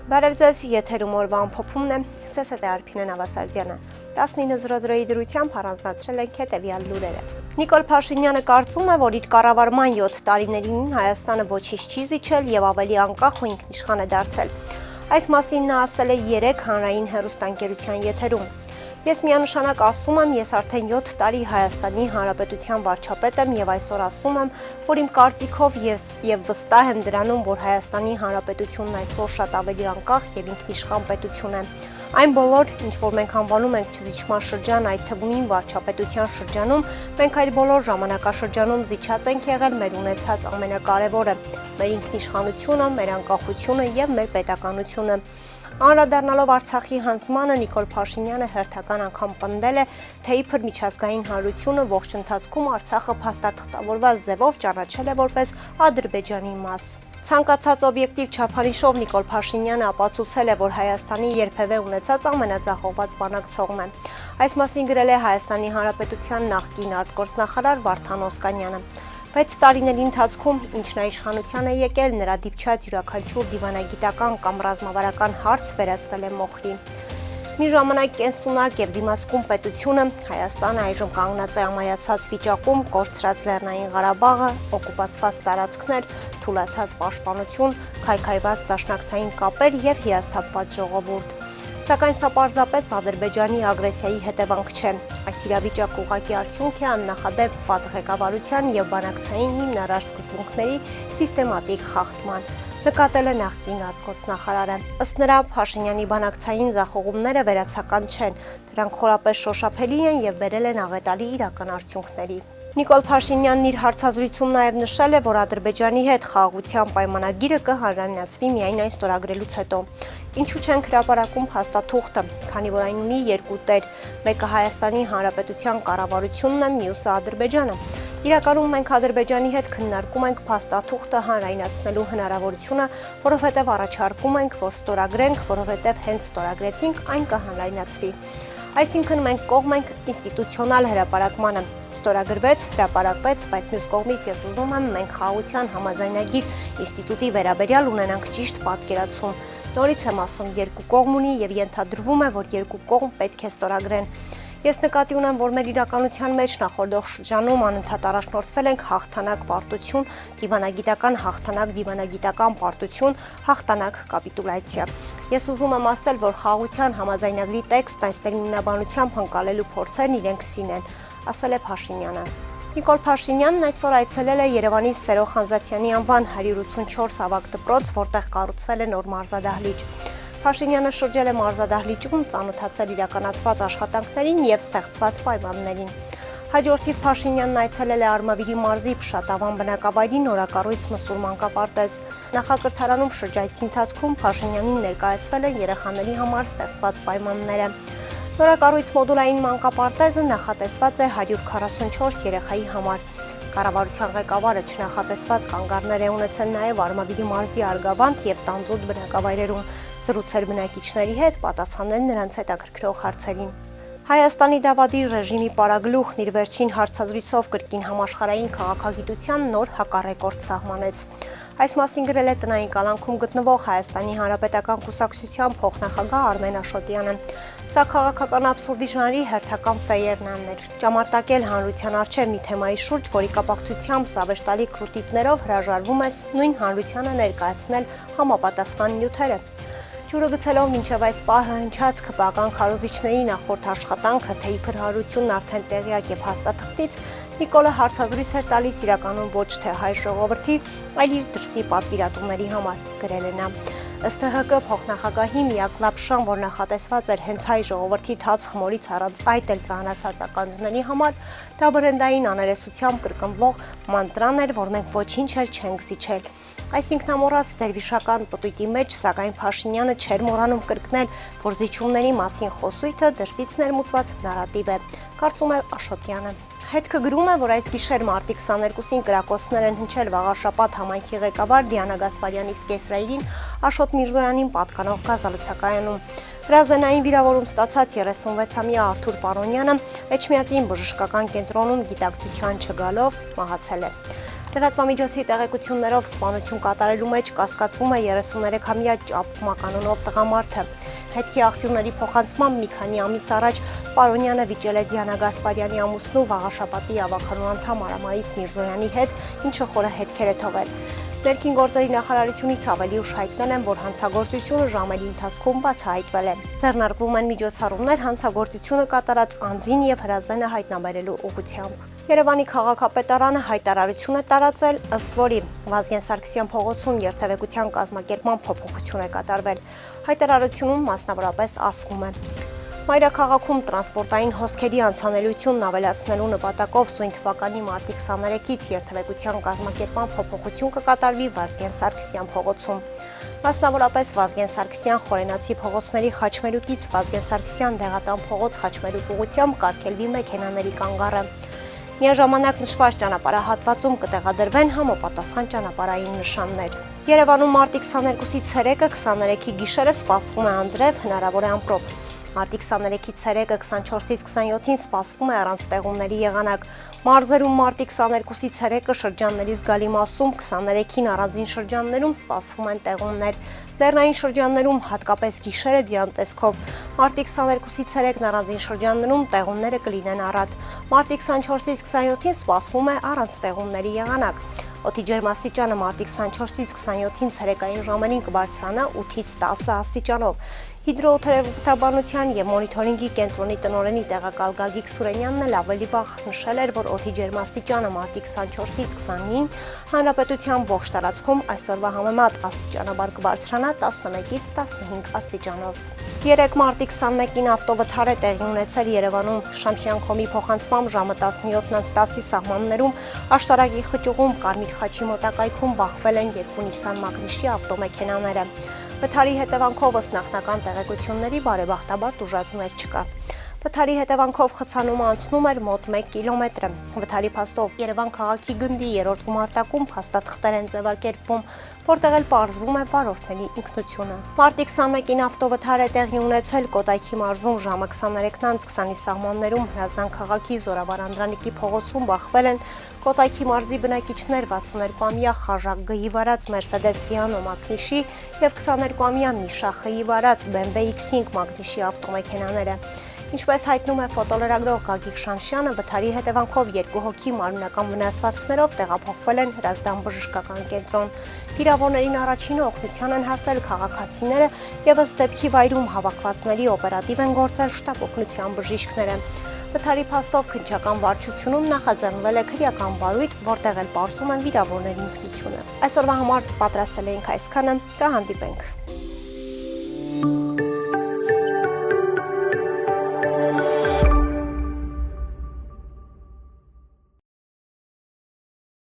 Բարև ձեզ, եթերում օրվա ամփոփումն է, ձեզ հետ է Արփինե Նավասարդյանը։ 19:00-ի դրությամբ առանձնացրել ենք հետևյալ լուրերը։ Նիկոլ Փաշինյանը կարծում է, որ իր կառավարման 7 տարիներին Հայաստանը ոչինչ չի զիջել եւ ավելի անկախ ու ինքնիշխան է դարձել։ Այս մասին նա ասել է 3 հանրային հեռուստաընկերության եթերում։ Ես միանշանակ ասում եմ, ես արդեն 7 տարի Հայաստանի Հանրապետության վարչապետ եմ եւ այսօր ասում եմ, որ իմ կարծիքով եւ վստահ եմ դրանում, որ Հայաստանի Հանրապետությունն այսօր շատ ավելի անկախ եւ ինքնիշխան պետություն է։ Այն բոլոր, ինչ որ մենք անվանում ենք չզիջման շրջան, այդ թվում վարչապետության շրջանում, մենք այդ բոլոր ժամանակաշրջանում զիջած ենք եղել մեր ունեցած ամենակարևորը՝ մեր ինքնիշխանությունը, մեր անկախությունը եւ մեր պետականությունը։ Անդրադառնալով Արցախի հանձնմանը Նիկոլ Փաշինյանը հերթական անգամ պնդել է, թե իբր միջազգային հանրությունը ողջ ընթացքում Արցախը փաստաթղթավորված ձևով ճանաչել է որպես Ադրբեջանի մաս։ Ցանկացած օբյեկտիվ չափանիշով Նիկոլ Փաշինյանը ապացուցել է, որ Հայաստանի երբևէ ունեցած ամենաձախողված բանակցողն է։ Այս մասին գրել է Հայաստանի Հանրապետության նախկին արտգործնախարար Վարդան Օսկանյանը։ 6 տարիների ընթացքում, ինչն իշխանության է եկել, նրա դիպչած յուրաքանչյուր դիվանագիտական կամ ռազմավարական հարց վերածվել է մոխրի։ Մի ժամանակ կենսունակ եւ դիմացկուն պետությունը Հայաստանը այժմ կանգնած է ամայացած վիճակում, կորցրած Լեռնային Ղարաբաղը, օկուպացված տարածքներ, թուլացած պաշտպանություն, քայքայված դաշնակցային կապեր եւ հիասթափված ժողովուրդ։ Սակայն սա պարզապես Ադրբեջանի ագրեսիայի հետևանք չէ։ Այս իրավիճակը ուղղակի արդյունք է աննախադեպ վատ ղեկավարության եւ բանակցային հիմնարար սկզբունքների սիստեմատիկ խախտման, նկատել է նախկին արտգործնախարարը։ Ըստ նրա, Փաշինյանի բանակցային ձախողումները վերացական չեն, դրանք խորապես շոշափելի են եւ բերել են աղետալի իրական արդյունքների։ Նիկոլ Փաշինյանն իր հարցազրույցում նաև նշել է, որ Ադրբեջանի հետ խաղաղության պայմանագիրը կհանրայնացվի միայն այն ստորագրելուց հետո։ Ինչու չենք հրապարակում փաստաթուղթը, քանի որ այն ունի երկու տեր, մեկը Հայաստանի Հանրապետության կառավարությունն է, մյուսը Ադրբեջանը։ Իրականում մենք Ադրբեջանի հետ քննարկում ենք փաստաթուղթը հանրայնացնելու հնարավորությունը, որովհետև առաջարկում ենք, որ ստորագրենք, որովհետև հենց ստորագրեցինք, այն կհանրայնացվի։ Այսինքն մենք կողմ ենք ինստիտուցիոնալ հրապարակմանը, ստորագրվեց, հրապարակվեց, բայց մյուս կողմից ես ուզում եմ մենք խաղաղության համաձայնագիր ինստիտուտի վերաբերյալ ունենանք ճիշտ պատկերացում։ Նորից եմ ասում, երկու կողմ ունի եւ ենթադրվում է, որ երկու կողմ պետք է ստորագրեն։ Ես նկատի ունեմ, որ մեր իրականության մեջ նախորդող շրջանում անընդհատ առաջնորդվել ենք հաղթանակ պարտություն, դիվանագիտական հաղթանակ, դիվանագիտական պարտություն, հաղթանակ կապիտուլյացիա։ Ես ուզում եմ ասել, որ խաղաղության համաձայնագրի տեքստն այս տերմինաբանությամբ ընկալելու փորձերն իրենք սին են, ասել է Փաշինյանը։ Նիկոլ Փաշինյանն այսօր այցելել է Երևանի Սերո Խանզաթյանի անվան 184 ավագ դպրոց, որտեղ կառուցվել է նոր մարզադահլիճ։ Փաշինյանը շրջել է մարզադահլիճում, ծանոթացել իրականացված աշխատանքներին եւ ստեղծված պայմաններին։ Հաջորդիվ Փաշինյանն այցելել է Արմավիրի մարզի Փշատավան բնակավայրի նորակառույց մսուր մանկապարտեզ։ Նախակրթարանում շրջայցի ընթացքում Փաշինյանին ներկայացվել են երեխաների համար ստեղծված պայմանները։ Նորակառույց մոդուլային մանկապարտեզը նախատեսված է 144 երեխայի համար։ Կառավարության ղեկավարը չնախատեսված կանգառներ է ունեցել նաև Արմավիրի մարզի Արգավանդ եւ Տանձուտ բնակավայրերում, զրուցել բնակիչների հետ, պատասխանել նրանց հետաքրքրող հարցերին։ Հայաստանի դավադիր ռեժիմի պարագլուխն իր վերջին հարցազրույցով կրկին համաշխարհային քաղաքագիտության նոր հակառեկորդ սահմանեց։ Այս մասին գրել է տնային կալանքում գտնվող Հայաստանի Հանրապետական կուսակցության փոխնախագահ Արմեն Աշոտյանը։ Սա քաղաքական աբսուրդի ժանրի հերթական ֆեյերն էր։ Ճամարտակել հանրության առջև մի թեմայի շուրջ, որի կապակցությամբ զավեշտալի կրուտիկներով հրաժարվում ես նույն հանրությանը ներկայացնել համապատասխան նյութերը։ Ջուրը գցելով մինչև այս պահը հնչած ԿՊԱ-կան քարոզիչների նախորդ աշխատանքը, թե իբր հանրությունն արդեն տեղյակ է փաստաթղթից, Նիկոլը հարցազրույց էր տալիս իրականում ոչ թե հայ ժողովրդի, այլ իր դրսի պատվիրատուների համար, գրել է նա։ Ըստ ՀՀԿ փոխնախագահի միակ լապշան, որ նախատեսված էր հենց հայ ժողովրդի թաց խմորից առանց այդ էլ ծանրացած ականջների համար, դա բրենդային աներեսությամբ կրկնվող մանտրան էր, որ մենք ոչինչ էլ չենք զիջել։ Այսինքն ամոռաց դերվիշական պտույտի մեջ, սակայն Փաշինյանը չէր մոռանում կրկնել, որ զիջումների մասին խոսույթը դրսից ներմուծված նարատիվ է, կարծում է Աշոտյանը։ Հետքը գրում է, որ այս գիշեր մարտի 22-ին կրակոցներ են հնչել Վաղարշապատ համայնքի ղեկավար Դիանա Գասպարյանի զգեսրայինին Աշոտ Միրզոյանին պատկանող գազալցակայանում։ Հրազենային վիրավորում ստացած 36-ամյա Արթուր Պարոնյանը Էջմիածին բժշկական կենտրոնում գիտակցության չգալով մահացել է։ Լրատվամիջոցի տեղեկություններով սպանություն կատարելու մեջ կասկածվում է 33-ամյա Ճապկումա կանոնով տղամարդը։ Հետքի աղբյուրների փոխանցմամբ մի քանի ամիս առաջ Պարոնյանը վիճել է Դիանա Գասպարյանի ամուսնու Վաղաշապատի ավականու անդամ Արամայիս Միրզոյանի հետ, ինչը խորը հետքեր է թողել։ Ներքին գործերի նախարարությունից ավելի ուշ հայտնել են, որ հանցագործությունը ժամերի ընթացքում բացահայտվել է։ Ձեռնարկվում են միջոցառումներ հանցագործությունը կատարած անձին եւ հրազենը հայտնաբերելու ուղղությամբ։ Երևանի քաղաքապետարանը հայտարարություն է տարածել, ըստ որի Վազգեն Սարգսյան փողոցում երթևեկության կազմակերպման փոփոխություն է կատարվել։ Հայտարարությունում մասնավորապես ասվում է. Մայրաքաղաքում տրանսպորտային հոսքերի անցանելիությունն ավելացնելու նպատակով սույն թվականի մարտի 23-ից երթևեկության կազմակերպման փոփոխություն կկատարվի Վազգեն Սարգսյան փողոցում։ Մասնավորապես Վազգեն Սարգսյան խորենացի փողոցների Խաչմերուկից Վազգեն Սարգսյան դեղատան փողոց Խաչմերուկ ուղղությամբ կարգելվի մեքենաների կանգառը։ Միաժամանակ նշված ճանապարհահատվածում կտեղադրվեն համապատասխան ճանապարհային նշաններ։ Երևանում մարտի 22-ից 3-ը 23-ի գիշերը սպասվում է անձրև, հնարավոր է ամպրոպ։ Մարտի 23-ից 3-ը 24-ից 27-ին սպասվում է առանց տեղումների եղանակ։ Մարզերում մարտի 22-ից 3-ը շրջանների զգալի մասում, 23-ին առանձին շրջաններում սպասվում են տեղումներ։ Լեռնային շրջաններում հատկապես գիշերը ձյան տեսքով։ Մարտի 22-ից 3-ն առանձին շրջաններում տեղումները կլինեն առատ։ Մարտի 24-ից 27-ին սպասվում է առանց տեղումների եղանակ։ Օդի ջերմաստիճանը մարտի 24-ից 27-ին ցերեկային ժամերին կբարձրանա 8-ից 10 աստիճանով։ Հիդրոօթերոթաբանության եւ մոնիթորինգի կենտրոնի տնօրենի տեղակալ Գագիկ Սուրենյանն էլ ավելի վաղ նշել էր, որ օդի ջերմաստիճանը մարտի 24-ից 29-ին հանրապետության ողջ տարածքում այսօրվա համեմատ աստիճանաբար կբարձրանա 11-ից 15 աստիճանով։ 3 մարտի 21-ին ավտովթար է տեղի ունեցել Երևանում Շամշյանքոմի փոխանցմամբ ժամը 17:10-ի սահմաններում աշտարակի խճուղում Կարմիր խաչի մոտակայքում բախվել են 2 Nissan Magnishի ավտոմեքենաները։ Վթարի հետևանքով ըստ նախնական տեղեկությունների բարեբախտաբար տուժածներ չկա։ Վթարի հետևանքով խցանումը անցնում էր մոտ 1 կիլոմետր։ Վթարի փաստով Երևան քաղաքի գնդի 3-րդ գումարտակում փաստաթղթեր են ձևակերպվում, որտեղ էլ պարզվում է վարորդների ինքնությունը։ Մարտի 21-ին ավտովթար է տեղի ունեցել Կոտայքի մարզում ժամը 23:20-ի սահմաններում Հրազդան քաղաքի Զորավար Անդրանիկի փողոցում բախվել են Կոտայքի մարզի բնակիչներ 62-ամյա Խաժակ Գ-ի վարած Mercedes Viano Magnishի եւ 22-ամյա Միշա Խ-ի վարած BMW X5 Magnishի ավտոմեքենաները։ Ինչպես հայտնում է ֆոտոլրագրող Գագիկ Շամշյանը, վթարի հետևանքով 2 հոգի մարմնական վնասվածքներով տեղափոխվել են Հրազդան բժշկական կենտրոն։ Վիրավորներին առաջինը օգնության են հասել քաղաքացիները եւ ըստ դեպքի վայրում հավաքվածների օպերատիվ են գործել շտապ օգնության բժիշկները։ Վթարի փաստով քննչական վարչությունում նախաձեռնվել է քրեական վարույթ, որտեղ էլ պարզում են վիրավորների ինքնությունը։ Այսօրվա համար պատրաստել էինք այսքանը, կհանդիպենք։